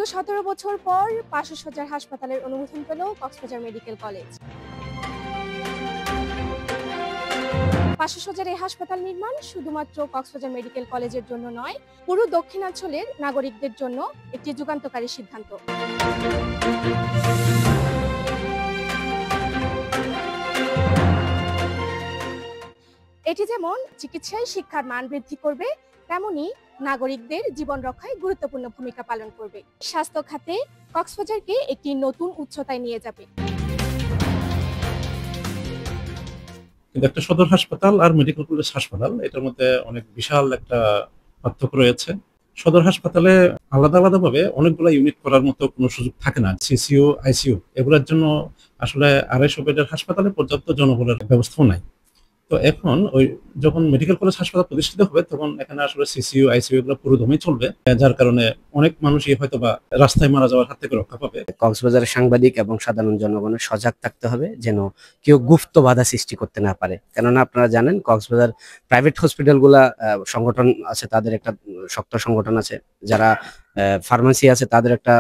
দীর্ঘ 17 বছর পর 500 শয্যার হাসপাতালের অনুমোদন পেল কক্সবাজার মেডিকেল কলেজ। 500 শয্যার এই হাসপাতাল নির্মাণ শুধুমাত্র কক্সবাজার মেডিকেল কলেজের জন্য নয়, পুরো দক্ষিণাঞ্চলের নাগরিকদের জন্য একটি যুগান্তকারী সিদ্ধান্ত। এটি যেমন চিকিৎসায় শিক্ষার মান বৃদ্ধি করবে, তেমনি নাগরিকদের জীবন রক্ষায় গুরুত্বপূর্ণ ভূমিকা পালন করবে। স্বাস্থ্য খাতে কক্সবাজারকে একটি নতুন উচ্চতায় নিয়ে যাবে। কিন্তু একটা সদর হাসপাতাল আর মেডিকেল কলেজ হাসপাতাল, এটার মধ্যে অনেক বিশাল একটা পার্থক্য রয়েছে। সদর হাসপাতালে আলাদা আলাদাভাবে অনেকগুলো ইউনিট করার মতো কোনো সুযোগ থাকে না। সিসিইউ, আইসিইউ এগুলোর জন্য আসলে 250 বেডের হাসপাতালে পর্যাপ্ত জনবলের ব্যবস্থাও নাই। তো এখন যখন মেডিকেল কলেজ হাসপাতাল প্রতিষ্ঠিত হবে, তখন এখানে আসলে সিসিইউ, আইসিইউ এগুলো পুরো দমে চলবে, যার কারণে অনেক মানুষই হয়তো বা রাস্তায় মারা যাওয়ার হাত থেকে রক্ষা পাবে। কক্সবাজারের সাংবাদিক এবং সাধারণ জনগণের সজাগ থাকতে হবে, যেন কেউ গুপ্ত বাধা সৃষ্টি করতে না পারে। কেননা আপনারা জানেন, কক্সবাজার প্রাইভেট হসপিটালগুলা সংগঠন আছে, তাদের একটা শক্ত সংগঠন আছে। যারা ফার্মেসি আছে, তাদের একটা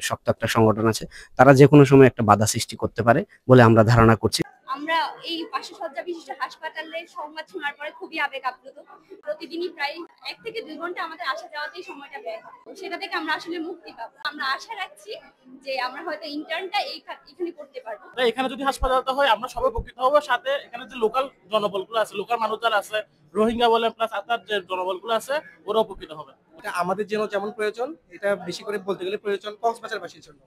শক্ত একটা সংগঠন আছে। তারা যে কোনো সময় একটা বাধা সৃষ্টি করতে পারে বলে আমরা ধারণা করছি। আমরা এই 500 শয্যা বিশিষ্ট হাসপাতালের সংবাদ শোনার পরে খুবই আবেগ আপ্লুত। প্রতিদিনই প্রায় 1 থেকে 2 ঘন্টা আমাদের আসা যাওয়াতেই সময়টা ব্যয় হয়। সেটা থেকে আমরা আসলে মুক্তি পাবো। আমরা আশা রাখছি যে আমরা হয়তো ইন্টার্নটা এখানে করতে পারবো। এখানে যদি হাসপাতালটা হয়, আমরা সবাই উপকৃত হব। সাথে এখানে যে লোকাল জনবলগুলো আছে, লোকাল মানুষ যারা আছে, রোহিঙ্গা বলেন প্লাস আপনার যে জনবলগুলো আছে, ওরা উপকৃত হবে। এটা আমাদের জন্য যেমন প্রয়োজন, এটা বেশি করে বলতে গেলে প্রয়োজন কক্সবাজারবাসীর জন্য।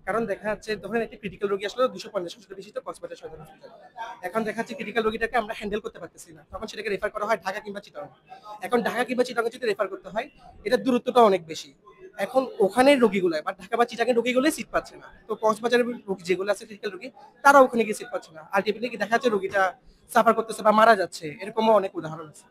কারণ দেখা যাচ্ছে, ধরেন একটা ক্রিটিক্যাল রোগী আসলে 250 শয্যা বিশিষ্ট কক্সবাজার সদর হাসপাতাল। এখন দেখা যাচ্ছে ক্রিটিক্যাল রোগীটাকে আমরা হ্যান্ডেল করতে পারতেছি না, তখন সেটাকে রেফার করা হয় ঢাকা কিংবা চিটাগং। এখন ঢাকা কিংবা চিটাগং যদি রেফার করতে হয়, এটার দূরত্বটা অনেক বেশি। এখন ওখানের রোগীগুলো বা ঢাকা বা চিটাগং রোগীগুলো সিট পাচ্ছে না। তো কক্সবাজারের রোগী যেগুলো আছে ক্রিটিক্যাল রোগী, তারা ওখানে গিয়ে সিট পাচ্ছে না। আলটিমেটলি কি দেখা যাচ্ছে, রোগীটা সাফার করতেছে বা মারা যাচ্ছে। এরকমও অনেক উদাহরণ আছে।